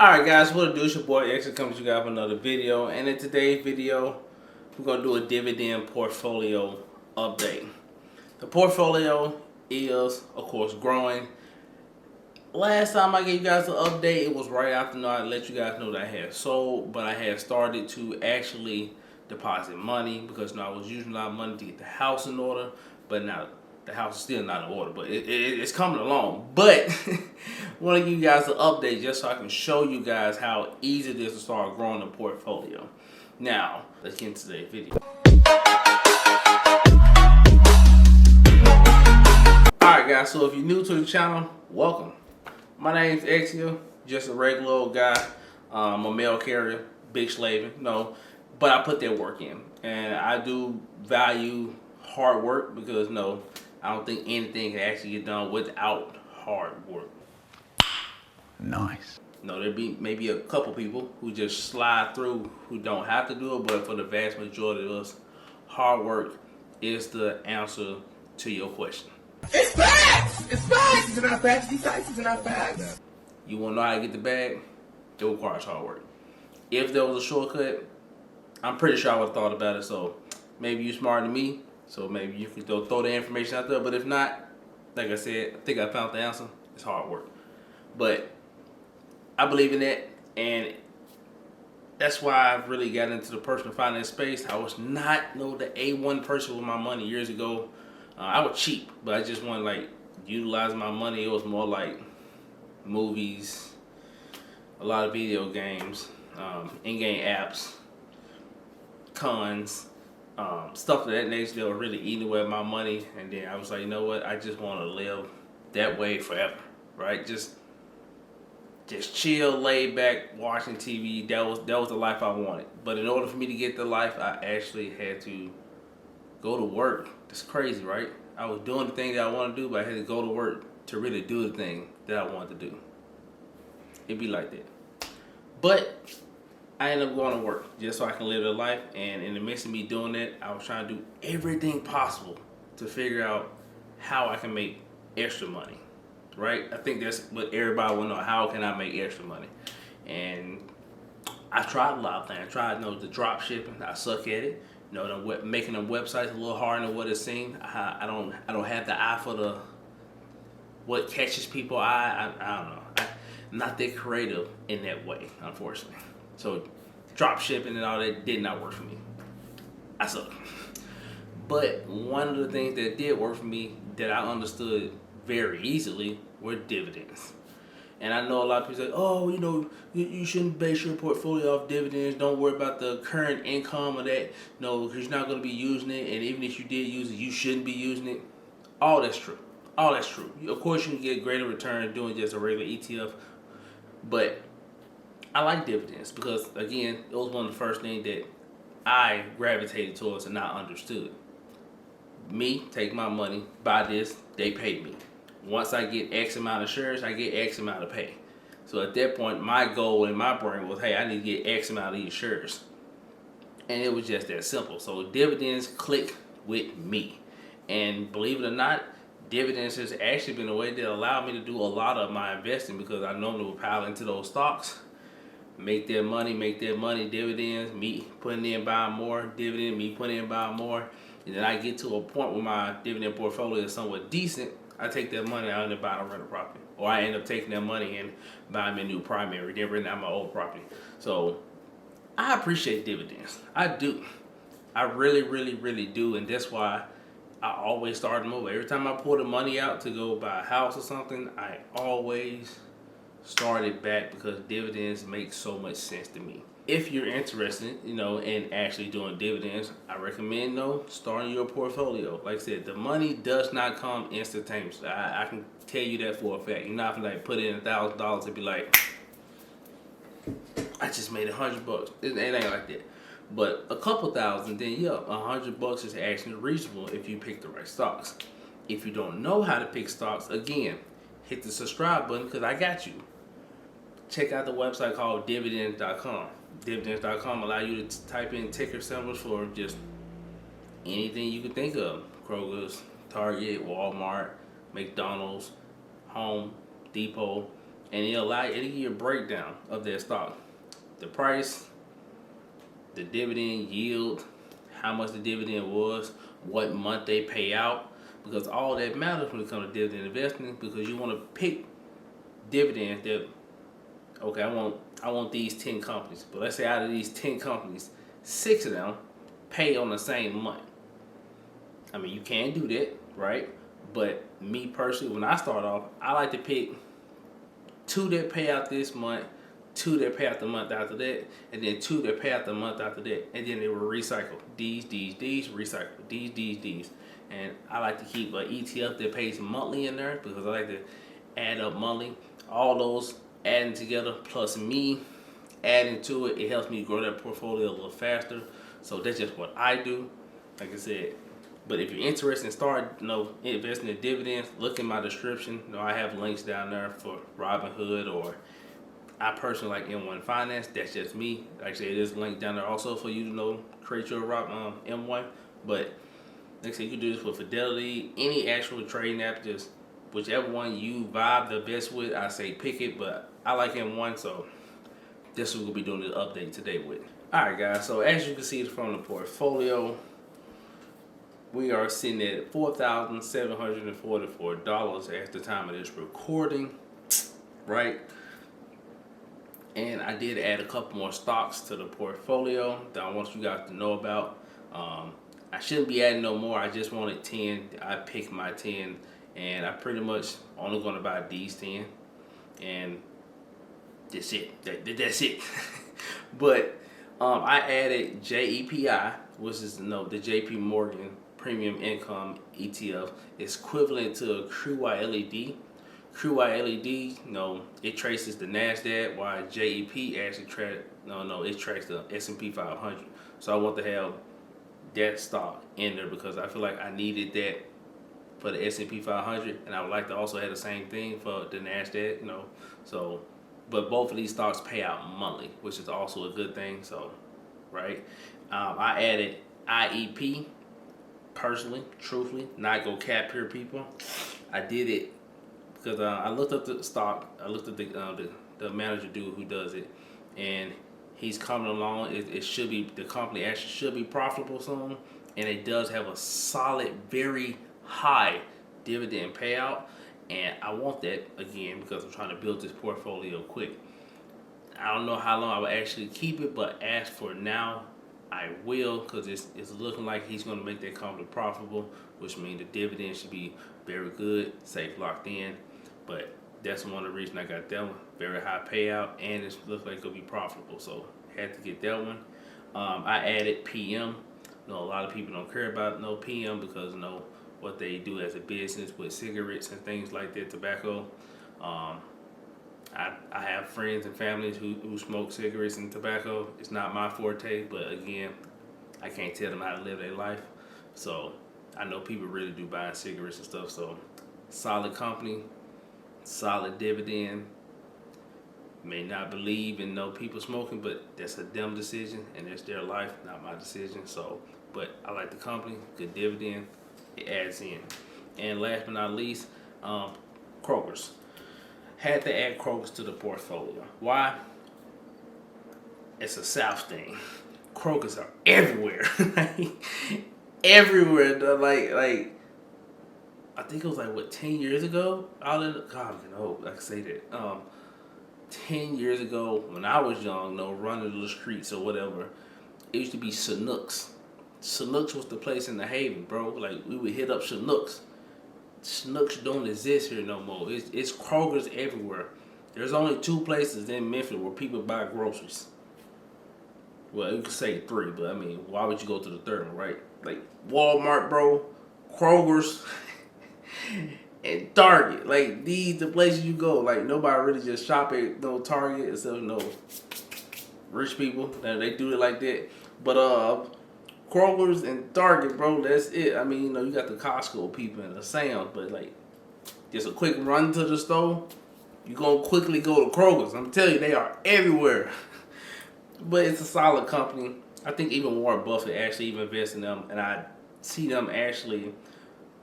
Alright guys, what it do? It's your boy X coming to you guys with another video, and in today's video we're going to do a dividend portfolio update. The portfolio is of course growing. Last time I gave you guys an update, it was right after I let you guys know that I had sold, but I had started to actually deposit money because I was using a lot of money to get the house in order, but now the house is still not in order, but it's coming along. But I want to give you guys an update just so I can show you guys how easy it is to start growing a portfolio. Now, let's get into today's video. Alright guys, so if you're new to the channel, welcome. My name's X here, just a regular old guy. I'm a mail carrier, big slaving, no, but I put that work in. And I do value hard work because no, I don't think anything can actually get done without hard work. Nice. No, there'd be maybe a couple people who just slide through who don't have to do it, but for the vast majority of us, hard work is the answer to your question. It's facts! It's facts! It's not facts. These facts are not facts. You want to know how to get the bag? It requires hard work. If there was a shortcut, I'm pretty sure I would have thought about it. So maybe you're smarter than me, so maybe you can throw the information out there. But if not, like I said, I think I found the answer. It's hard work. But I believe in that, and that's why I really got into the personal finance space. I was not the A1 person with my money years ago. I was cheap, but I just wanted like utilize my money. It was more like movies, a lot of video games, in-game apps, cons, stuff of that nature that was really eating away at my money. And then I was like, you know what? I just want to live that way forever, right? Just chill, laid back, watching TV. That was the life I wanted. But in order for me to get the life, I actually had to go to work. It's crazy, right? I was doing the thing that I want to do, but I had to go to work to really do the thing that I wanted to do. It'd be like that. But I ended up going to work just so I can live a life. And in the midst of me doing that, I was trying to do everything possible to figure out how I can make extra money, right? I think that's what everybody will know. How can I make extra money? And I tried a lot of things. I tried the drop shipping. I suck at it. Making them websites a little harder than what it seemed. I don't have the eye for what catches people's eye. I don't know. I'm not that creative in that way, unfortunately. So drop shipping and all that did not work for me. I suck. But one of the things that did work for me that I understood very easily were dividends. And I know a lot of people say, oh, you shouldn't base your portfolio off dividends. Don't worry about the current income of that. No, because you're not going to be using it. And even if you did use it, you shouldn't be using it. All that's true. All that's true. Of course, you can get greater return doing just a regular ETF. But I like dividends because, again, it was one of the first things that I gravitated towards and I understood. Me, take my money, buy this, they pay me. Once I get X amount of shares, I get X amount of pay. So at that point, my goal in my brain was, hey, I need to get X amount of these shares. And it was just that simple. So dividends click with me. And believe it or not, dividends has actually been a way that allowed me to do a lot of my investing because I normally would pile into those stocks, make their money, dividends, me putting in buying more, dividend, me putting in buying more. And then I get to a point where my dividend portfolio is somewhat decent. I take that money, I end up buying a rental property. Or I end up taking that money and buying me a new primary, then renting out my old property. So I appreciate dividends. I do. I really, really, really do. And that's why I always start them over. Every time I pull the money out to go buy a house or something, I always start it back because dividends make so much sense to me. If you're interested, in actually doing dividends, I recommend starting your portfolio. Like I said, the money does not come instantaneously. I can tell you that for a fact. You're not gonna put in $1,000 and be like, I just made $100. It ain't like that. But a couple thousand, then yeah, $100 is actually reasonable if you pick the right stocks. If you don't know how to pick stocks, again, hit the subscribe button because I got you. Check out the website called Dividend.com. Dividends.com allow you to type in ticker symbols for just anything you can think of. Kroger's, Target, Walmart, McDonald's, Home Depot, and it'll give you a breakdown of their stock, the price, the dividend yield, how much the dividend was, what month they pay out, because all that matters when it comes to dividend investing, because you want to pick dividends that, okay, I want these 10 companies, but let's say out of these 10 companies, 6 of them pay on the same month. I mean, you can do that, right? But me personally, when I start off, I like to pick 2 that pay out this month, 2 that pay out the month after that, and then 2 that pay out the month after that, and then they will recycle these, recycle these, and I like to keep an ETF that pays monthly in there, because I like to add up monthly. All those adding together plus me adding to it, it helps me grow that portfolio a little faster. So that's just what I do, like I said. But if you're interested in starting, investing in dividends, look in my description. I have links down there for Robinhood, or I personally like M1 Finance. That's just me. Like I said, there's a link down there also for you to create your M1. But like I said, you can do this with Fidelity, any actual trading app, just whichever one you vibe the best with, I say pick it. But I like M1, so this is what we'll be doing the update today with. Alright guys, so as you can see from the portfolio, we are sitting at $4,744 at the time of this recording, right? And I did add a couple more stocks to the portfolio that I want you guys to know about. I shouldn't be adding no more. I just wanted 10. I picked my 10, and I pretty much only going to buy these 10, and that's it. That's it. But I added JEPI, which is the JP Morgan Premium Income ETF. It's equivalent to a QYLED. QYLED, it traces the NASDAQ, while JEP actually it tracks the S&P 500. So I want to have that stock in there because I feel like I needed that for the S&P 500, and I would like to also have the same thing for the NASDAQ, So, but both of these stocks pay out monthly, which is also a good thing. So, right, I added IEP personally, truthfully, not go cap here, people. I did it because I looked up the stock. I looked at the manager dude who does it, and he's coming along. It should be, the company actually should be profitable soon, and it does have a solid, very high dividend payout. And I want that again because I'm trying to build this portfolio quick. I don't know how long I will actually keep it, but as for now, I will, because it's looking like he's going to make that company profitable, which means the dividend should be very good, safe, locked in. But that's one of the reasons I got that one. Very high payout, and it looks like it'll be profitable, so had to get that one. I added PM. A lot of people don't care about no PM because what they do as a business with cigarettes and things like that, tobacco. I have friends and families who smoke cigarettes and tobacco. It's not my forte, but again, I can't tell them how to live their life. So I know people really do buy cigarettes and stuff. So solid company, solid dividend. May not believe in people smoking, but that's a dumb decision and that's their life, not my decision. So, but I like the company, good dividend, it adds in. And last but not least, Kroger's. Had to add Kroger's to the portfolio. Why? It's a South thing. Kroger's are everywhere. Everywhere. Like I think it was 10 years ago? I can say that. 10 years ago, when I was young, running the streets or whatever, it used to be Sanooks. Sanooks was the place in the Haven, bro. Like, we would hit up Sanooks. Sanooks don't exist here no more. It's Kroger's everywhere. There's only 2 places in Memphis where people buy groceries. Well, you could say 3, but I mean, why would you go to the 3rd one, right? Like Walmart, bro, Kroger's, and Target. Like, these the places you go. Like, nobody really just shop at Target except rich people. They do it like that. But Kroger's and Target, bro, that's it. I mean, you got the Costco people and the Sam's, but just a quick run to the store, you gonna quickly go to Kroger's. I'm telling you, they are everywhere. But it's a solid company. I think even Warren Buffett actually even invests in them, and I see them actually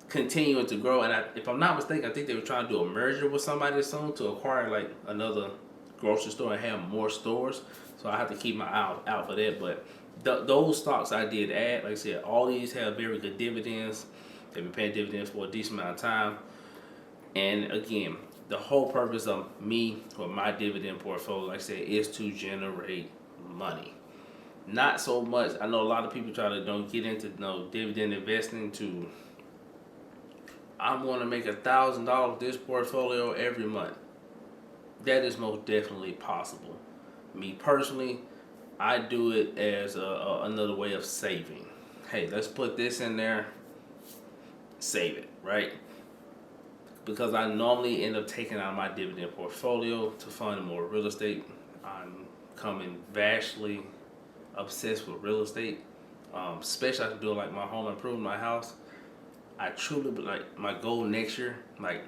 continuing to grow. And if I'm not mistaken, I think they were trying to do a merger with somebody soon to acquire like another grocery store and have more stores. So I have to keep my eye out for that. But those stocks I did add, like I said, all these have very good dividends. They've been paying dividends for a decent amount of time. And again, the whole purpose of me or my dividend portfolio, like I said, is to generate money. Not so much. I know a lot of people try to don't get into dividend investing to. I'm going to make $1,000 this portfolio every month. That is most definitely possible. Me personally, I do it as another way of saving. Hey, let's put this in there, save it, right? Because I normally end up taking out my dividend portfolio to fund more real estate. I'm becoming vastly obsessed with real estate, especially after doing like my home improvement, my house. I truly like my goal next year, like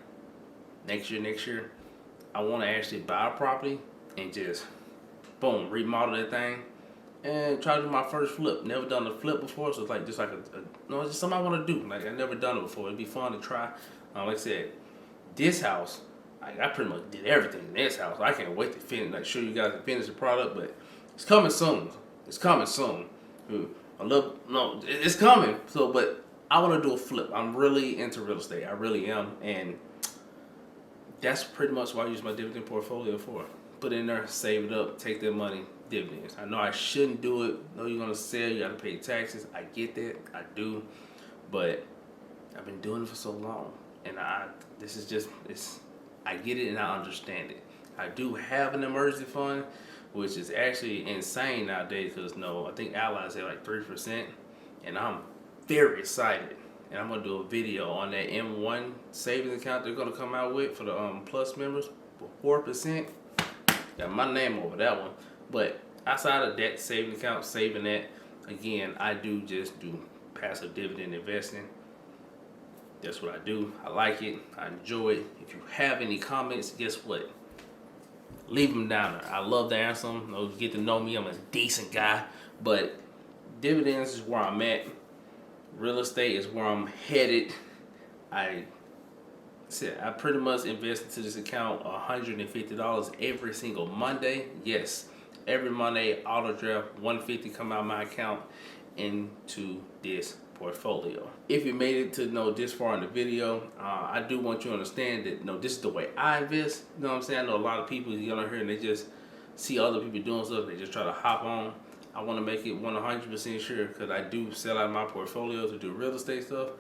next year, I want to actually buy a property and just boom, remodel that thing and try to do my first flip. Never done a flip before, so it's like just it's just something I want to do. Like I never done it before. It'd be fun to try. Like I said, this house, I pretty much did everything in this house. I can't wait to finish, like show you guys the finished product, but it's coming soon. It's coming soon. It's coming. So, but I want to do a flip. I'm really into real estate. I really am, and that's pretty much what I use my dividend portfolio for. Put in there, save it up, take that money, dividends. I know I shouldn't do it. I know you're gonna sell, you gotta pay taxes. I get that, I do, but I've been doing it for so long, and I get it and I understand it. I do have an emergency fund, which is actually insane nowadays because I think Allies at like 3%, and I'm very excited. And I'm gonna do a video on that M1 savings account they're gonna come out with for the Plus members for 4%. Got my name over that one. But outside of that savings account, saving that, again, I do just do passive dividend investing. That's what I do. I like it. I enjoy it. If you have any comments, guess what? Leave them down there. I love to answer them. Get to know me. I'm a decent guy. But dividends is where I'm at. Real estate is where I'm headed. I pretty much invest into this account $150 every single Monday. Yes, every Monday, auto draft $150 come out of my account into this portfolio. If you made it to this far in the video, I do want you to understand that this is the way I invest. You know what I'm saying? I know a lot of people get on here and they just see other people doing stuff. They just try to hop on. I want to make it 100% sure because I do sell out my portfolio to do real estate stuff.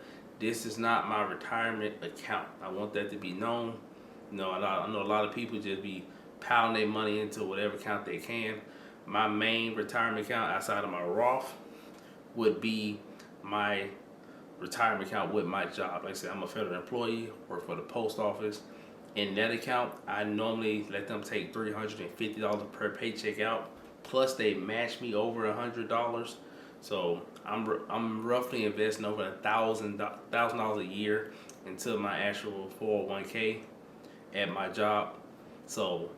This is not my retirement account. I want that to be known. I know a lot of people just be piling their money into whatever account they can. My main retirement account outside of my Roth would be my retirement account with my job. Like I said, I'm a federal employee, work for the post office. In that account, I normally let them take $350 per paycheck out. Plus, they match me over $100. So I'm roughly investing over $1,000 a year into my actual 401k at my job. So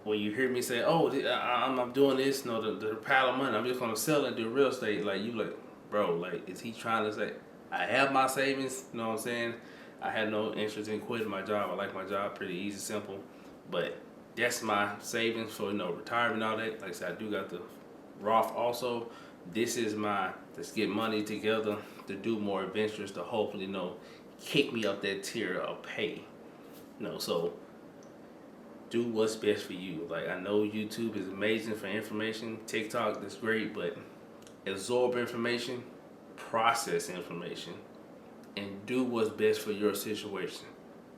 when you hear me say, "Oh, I'm doing this," the pile of money, I'm just gonna sell it and do real estate. Like you, like, bro, like, is he trying to say I have my savings? You know what I'm saying? I had no interest in quitting my job. I like my job, pretty easy, simple, but that's my savings for retirement and all that. Like I said, I do got the Roth also. This is let's get money together to do more adventures to hopefully kick me up that tier of pay. So do what's best for you. Like, I know YouTube is amazing for information. TikTok is great, but absorb information, process information, and do what's best for your situation.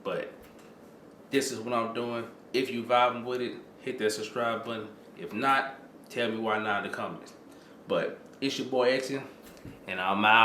But this is what I'm doing. If you vibing with it, hit that subscribe button. If not, tell me why not in the comments. But it's your boy Exia, and I'm out.